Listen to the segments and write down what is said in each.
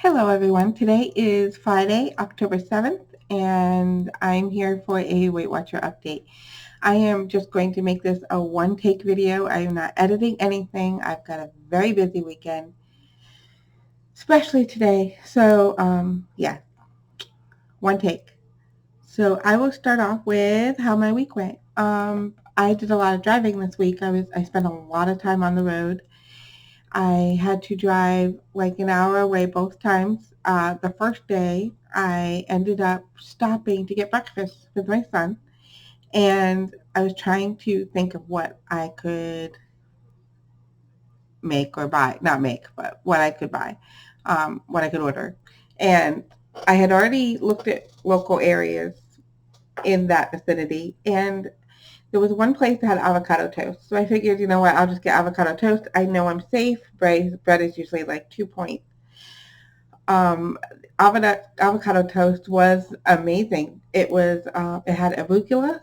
Hello everyone. Today is Friday, October 7th, and I'm here for a Weight Watcher update. I am just going to make this a one-take video. I am not editing anything. I've got a very busy weekend, especially today. So, yeah, one take. So I will start off with how my week went. I did a lot of driving this week. I spent a lot of time on the road. I had to drive like an hour away both times. The first day, I ended up stopping to get breakfast with my son, and I was trying to think of what I could make or buy. Not make, but what I could buy, what I could order. And I had already looked at local areas in that vicinity, and there was one place that had avocado toast. So I figured, you know what, I'll just get avocado toast. I know I'm safe. Bread is usually like 2 points. Um, avocado toast was amazing. It had arugula,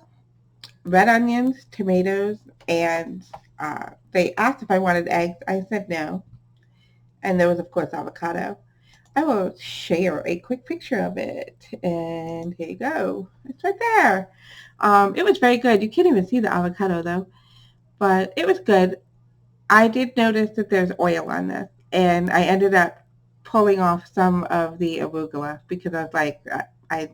red onions, tomatoes, and they asked if I wanted eggs. I said no. And there was, of course, avocado. I will share a quick picture of it. And here you go. It's right there. It was very good. You can't even see the avocado, though. But it was good. I did notice that there's oil on this. And I ended up pulling off some of the arugula because I was like, I had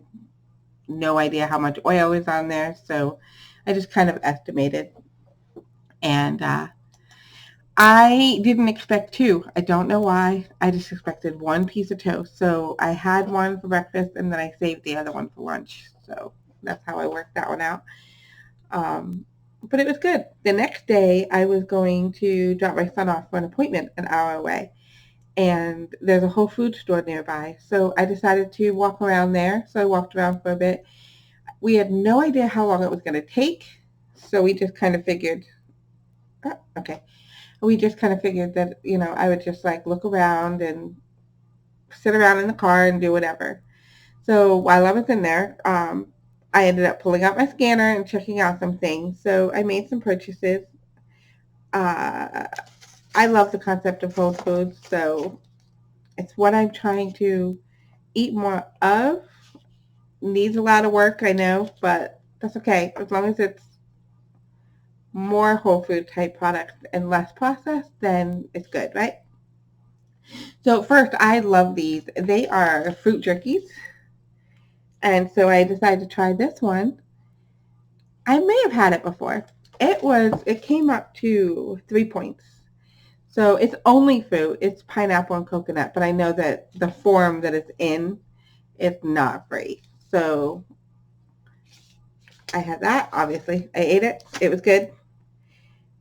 no idea how much oil is on there. So I just kind of estimated. And I didn't expect two. I don't know why. I just expected one piece of toast. So I had one for breakfast and then I saved the other one for lunch. So that's how I worked that one out. But it was good. The next day, I was going to drop my son off for an appointment an hour away. And there's a Whole Foods store nearby. So I decided to walk around there. So I walked around for a bit. We had no idea how long it was going to take. So we just kind of figured, okay. We just kind of figured that, I would just like look around and sit around in the car and do whatever. So while I was in there, I ended up pulling out my scanner and checking out some things. So I made some purchases. Uh, I love the concept of Whole Foods, so it's what I'm trying to eat more of. Needs a lot of work, I know, but that's okay. As long as it's more whole food type products and less processed, then it's good, right? So first, I love these. They are fruit jerkies. And so I decided to try this one. I may have had it before. It came up to 3 points. So it's only fruit. It's pineapple and coconut, but I know that the form that it's in is not great. So I had that, obviously. I ate it. It was good.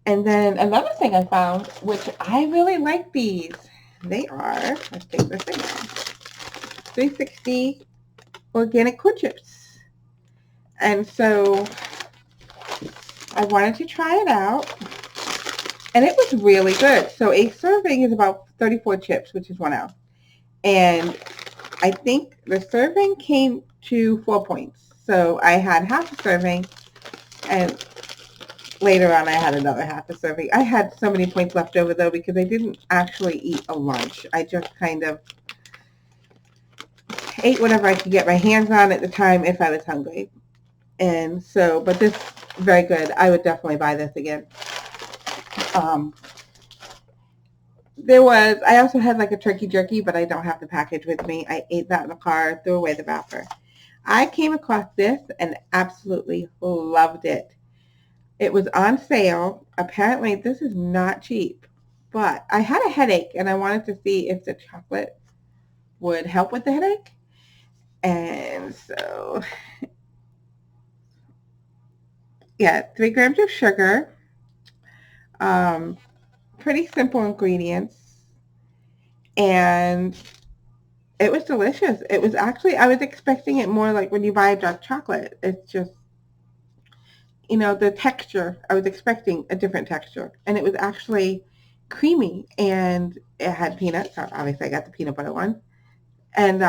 And then another thing I found, which I really like these. They are, let's take this thing out, 360 organic wood chips. And so I wanted to try it out. And it was really good. So a serving is about 34 chips, which is 1 ounce. And I think the serving came to 4 points. So I had half a serving, and later on I had another half a serving. I had so many points left over, though, because I didn't actually eat a lunch. I just kind of ate whatever I could get my hands on at the time if I was hungry. And so, but this is very good. I would definitely buy this again. I also had like a turkey jerky, but I don't have the package with me. I ate that in the car, threw away the wrapper. I came across this and absolutely loved it. It was on sale. Apparently, this is not cheap, but I had a headache and I wanted to see if the chocolate would help with the headache. And so, yeah, 3 grams of sugar, pretty simple ingredients, and it was delicious. It was actually, I was expecting it more like when you buy dark chocolate. It's just, the texture, I was expecting a different texture. And it was actually creamy, and it had peanuts. Obviously, I got the peanut butter one. And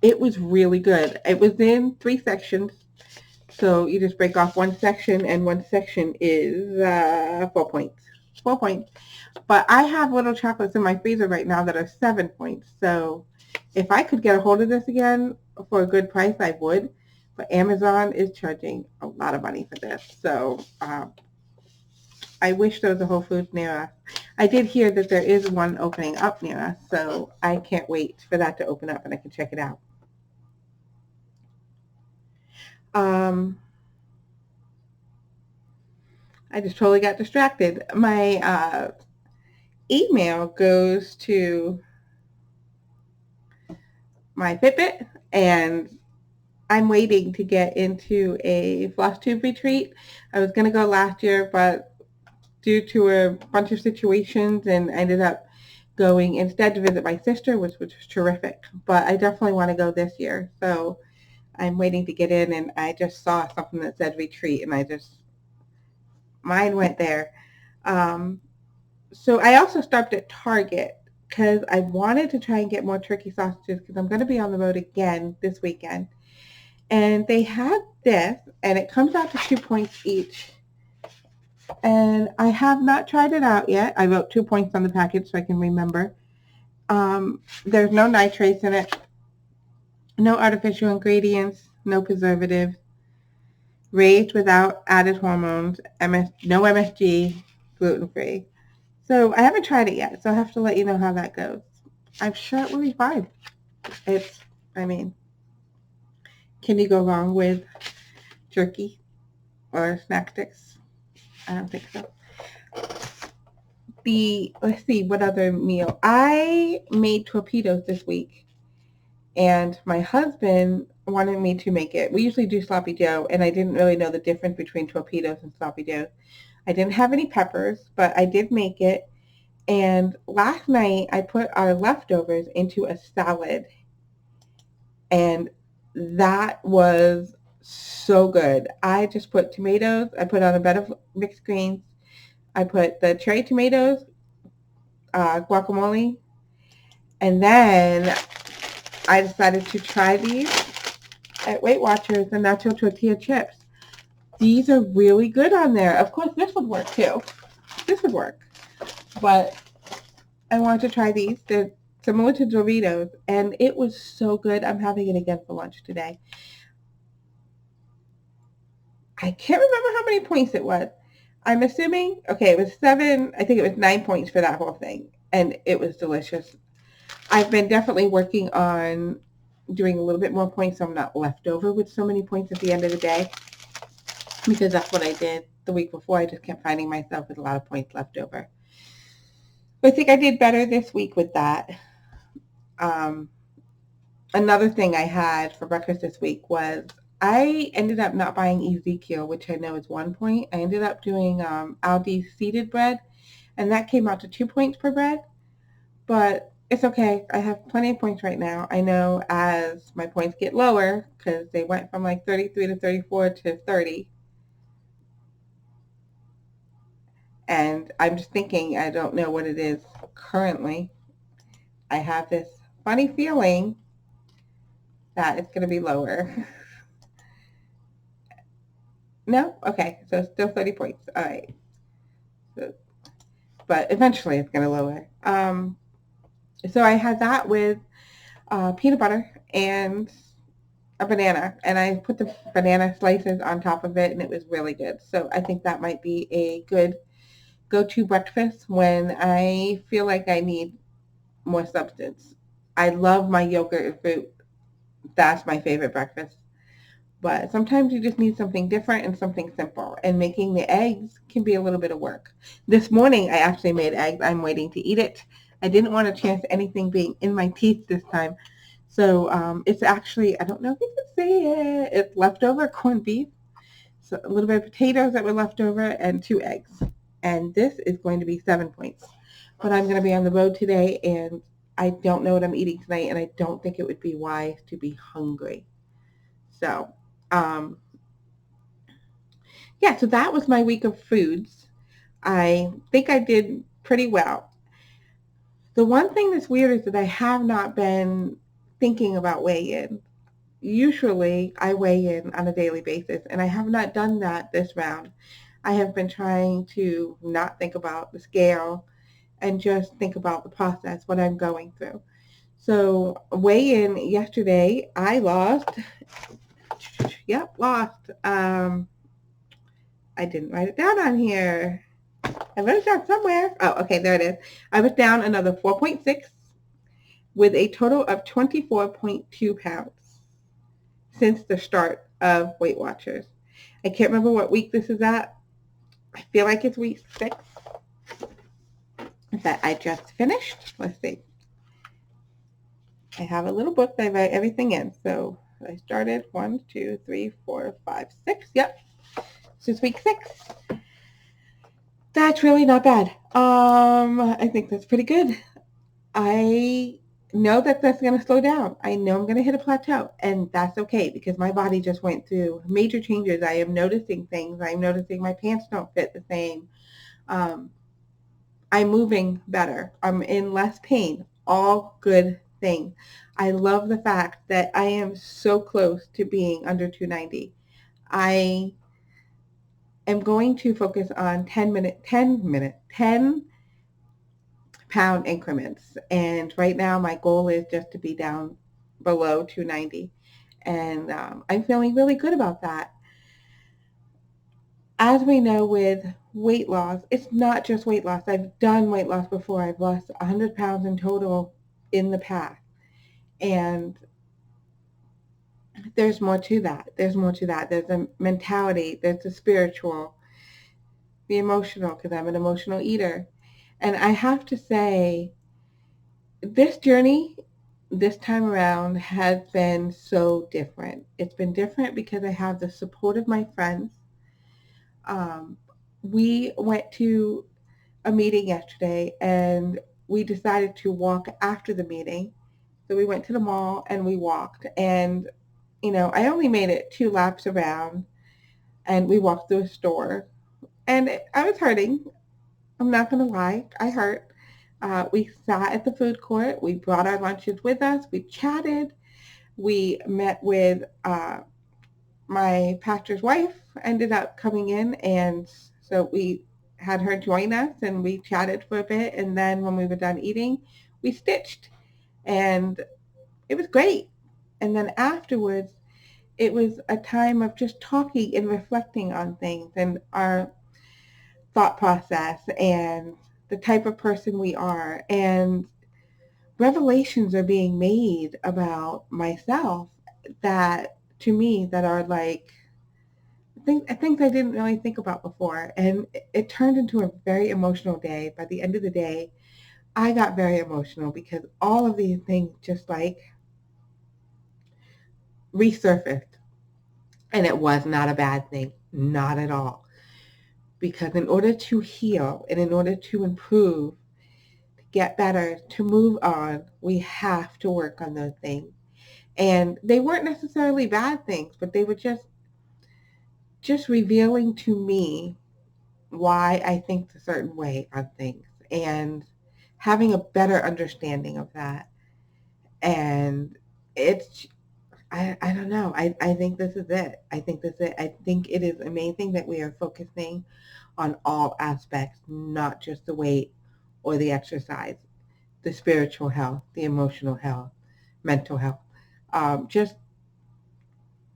it was really good. It was in 3 sections. So you just break off one section, and one section is 4 points. 4 points. But I have little chocolates in my freezer right now that are 7 points. So if I could get a hold of this again for a good price, I would. But Amazon is charging a lot of money for this. So I wish there was a Whole Foods near us. I did hear that there is one opening up near us, so I can't wait for that to open up and I can check it out. I just totally got distracted. My email goes to my Fitbit, and I'm waiting to get into a floss tube retreat. I was going to go last year, but due to a bunch of situations, and I ended up going instead to visit my sister, which was terrific. But I definitely want to go this year. So I'm waiting to get in, and I just saw something that said retreat, and mine went there. So I also stopped at Target because I wanted to try and get more turkey sausages because I'm going to be on the road again this weekend. And they had this, and it comes out to 2 points each. And I have not tried it out yet. I wrote 2 points on the package so I can remember. There's no nitrates in it, no artificial ingredients, no preservatives, raised without added hormones, no MSG, gluten-free. So I haven't tried it yet, so I have to let you know how that goes. I'm sure it will be fine. Can you go wrong with jerky or snack sticks? I don't think so. Let's see, what other meal? I made torpedoes this week, and my husband wanted me to make it. We usually do sloppy joe, and I didn't really know the difference between torpedoes and sloppy joe. I didn't have any peppers, but I did make it. And last night I put our leftovers into a salad, and that was so good. I just put tomatoes. I put on a bed of mixed greens. I put the cherry tomatoes, guacamole, and then I decided to try these at Weight Watchers, the nacho tortilla chips. These are really good on there. Of course, this would work too. This would work. But I wanted to try these. They're similar to Doritos, and it was so good. I'm having it again for lunch today. I can't remember how many points it was. I'm assuming, okay, it was 7, I think it was 9 points for that whole thing, and it was delicious. I've been definitely working on doing a little bit more points so I'm not left over with so many points at the end of the day, because that's what I did the week before. I just kept finding myself with a lot of points left over. But I think I did better this week with that. Another thing I had for breakfast this week was I ended up not buying Ezekiel, which I know is 1 point. I ended up doing Aldi's seeded bread, and that came out to 2 points per bread. But it's okay. I have plenty of points right now. I know as my points get lower, because they went from like 33 to 34 to 30. And I'm just thinking, I don't know what it is currently. I have this funny feeling that it's going to be lower. No? Okay. So still 30 points. All right. So, but eventually it's going to lower. So I had that with peanut butter and a banana, and I put the banana slices on top of it, and it was really good. So I think that might be a good go-to breakfast when I feel like I need more substance. I love my yogurt and fruit. That's my favorite breakfast. But sometimes you just need something different and something simple. And making the eggs can be a little bit of work. This morning, I actually made eggs. I'm waiting to eat it. I didn't want a chance of anything being in my teeth this time. So it's actually, I don't know if you can see it. It's leftover corned beef, so a little bit of potatoes that were left over, and 2 eggs. And this is going to be 7 points. But I'm going to be on the road today, and I don't know what I'm eating tonight, and I don't think it would be wise to be hungry. So yeah, so that was my week of foods. I think I did pretty well. The one thing that's weird is that I have not been thinking about weigh-in. Usually I weigh in on a daily basis, and I have not done that this round. I have been trying to not think about the scale and just think about the process, what I'm going through. So weigh in yesterday, I lost. Yep, lost. I didn't write it down on here. I wrote it down somewhere. Oh, okay, there it is. I was down another 4.6 with a total of 24.2 pounds since the start of Weight Watchers. I can't remember what week this is at. I feel like it's week 6 that I just finished. Let's see. I have a little book that I write everything in. So I started 1, 2, 3, 4, 5, 6. Yep. This is week 6. That's really not bad. I think that's pretty good. I know that that's going to slow down. I know I'm going to hit a plateau, and that's okay because my body just went through major changes. I am noticing things. I'm noticing my pants don't fit the same. Um, I'm moving better. I'm in less pain. All good things. I love the fact that I am so close to being under 290. I am going to focus on 10 pound increments. And right now my goal is just to be down below 290. And I'm feeling really good about that. As we know with weight loss, it's not just weight loss. I've done weight loss before. I've lost 100 pounds in total in the past. And there's more to that. There's more to that. There's a mentality, there's the spiritual, the emotional, because I'm an emotional eater. And I have to say, this journey this time around has been so different. It's been different because I have the support of my friends. Um, we went to a meeting yesterday and we decided to walk after the meeting. So we went to the mall and we walked. And, I only made it 2 laps around and we walked through a store. And I was hurting. I'm not going to lie. I hurt. We sat at the food court. We brought our lunches with us. We chatted. We met with my pastor's wife, ended up coming in. And so we had her join us and we chatted for a bit. And then when we were done eating, we stitched. And it was great. And then afterwards, it was a time of just talking and reflecting on things and our thought process and the type of person we are. And revelations are being made about myself that to me that are like things I didn't really think about before. And it turned into a very emotional day. By the end of the day, I got very emotional because all of these things just like resurfaced. And it was not a bad thing, not at all. Because in order to heal and in order to improve, to get better, to move on, we have to work on those things. And they weren't necessarily bad things, but they were just revealing to me why I think a certain way on things and having a better understanding of that. And it's I don't know. I think this is it. I think this is it. I think it is amazing that we are focusing on all aspects, not just the weight or the exercise, the spiritual health, the emotional health, mental health. Just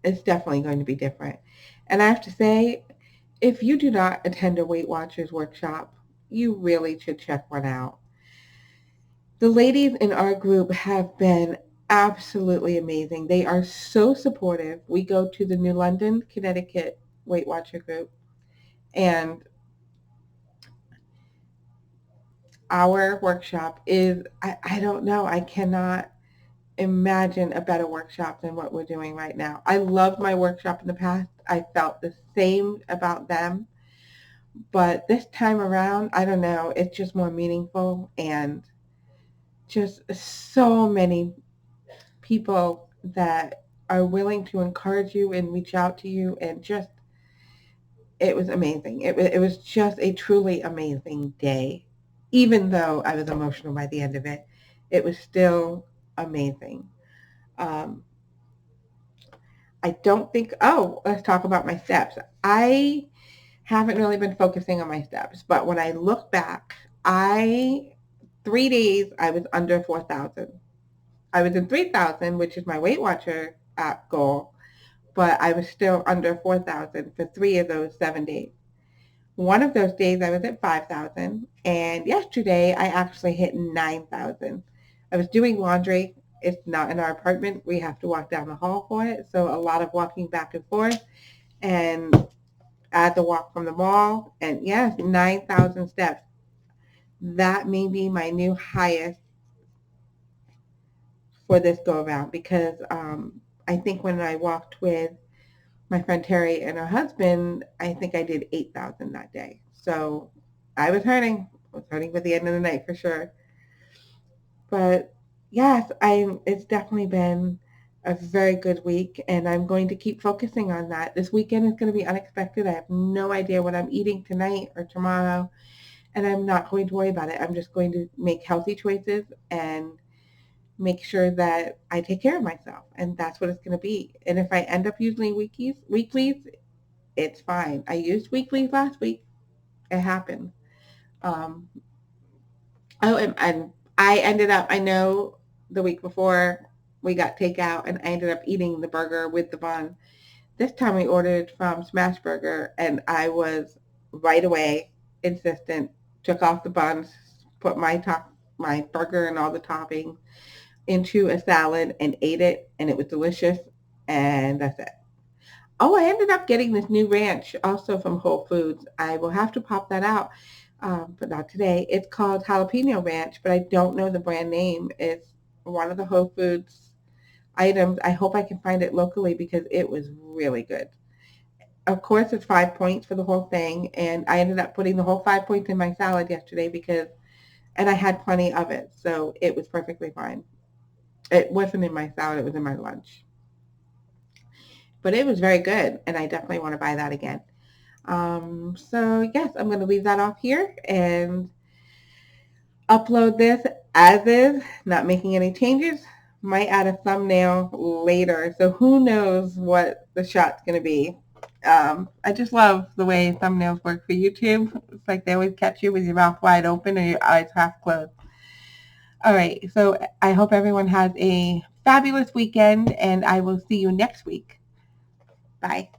it's definitely going to be different. And I have to say, if you do not attend a Weight Watchers workshop, you really should check one out. The ladies in our group have been absolutely amazing. They are so supportive. We go to the New London, Connecticut Weight Watcher group, and our workshop is, I don't know, I cannot imagine a better workshop than what we're doing right now. I loved my workshop in the past. I felt the same about them. But this time around, I don't know, it's just more meaningful and just so many people that are willing to encourage you and reach out to you and just it was amazing. It was just a truly amazing day. Even though I was emotional by the end of it, it was still amazing. Um, I don't think, oh, let's talk about my steps. I haven't really been focusing on my steps, but when I look back, I 3 days I was under 4,000. I was in 3,000, which is my Weight Watcher app goal, but I was still under 4,000 for 3 of those 7 days. One of those days I was at 5,000, and yesterday I actually hit 9,000. I was doing laundry. It's not in our apartment. We have to walk down the hall for it, so a lot of walking back and forth, and I had to walk from the mall, and yes, 9,000 steps. That may be my new highest for this go around because I think when I walked with my friend Terry and her husband, I think I did 8,000 that day. So I was hurting. I was hurting by the end of the night for sure. But yes, it's definitely been a very good week, and I'm going to keep focusing on that. This weekend is going to be unexpected. I have no idea what I'm eating tonight or tomorrow, and I'm not going to worry about it. I'm just going to make healthy choices and make sure that I take care of myself, and that's what it's going to be. And if I end up using weeklies, it's fine. I used weeklies last week. It happened. Um, oh, and I ended up. I know the week before we got takeout, and I ended up eating the burger with the bun. This time we ordered from Smash Burger, and I was right away insistent. Took off the buns, put my burger and all the toppings into a salad and ate it, and it was delicious. And that's it. Oh, I ended up getting this new ranch also from Whole Foods. I will have to pop that out, but not today. It's called Jalapeno Ranch, but I don't know the brand name. It's one of the Whole Foods items. I hope I can find it locally because it was really good. Of course, it's 5 points for the whole thing, and I ended up putting the whole 5 points in my salad yesterday and I had plenty of it, so it was perfectly fine. It wasn't in my salad; it was in my lunch, but it was very good, and I definitely want to buy that again. So yes, I'm going to leave that off here and upload this as is, not making any changes. Might add a thumbnail later, so who knows what the shot's going to be. I just love the way thumbnails work for YouTube. It's like they always catch you with your mouth wide open and your eyes half closed. All right, so I hope everyone has a fabulous weekend, and I will see you next week. Bye.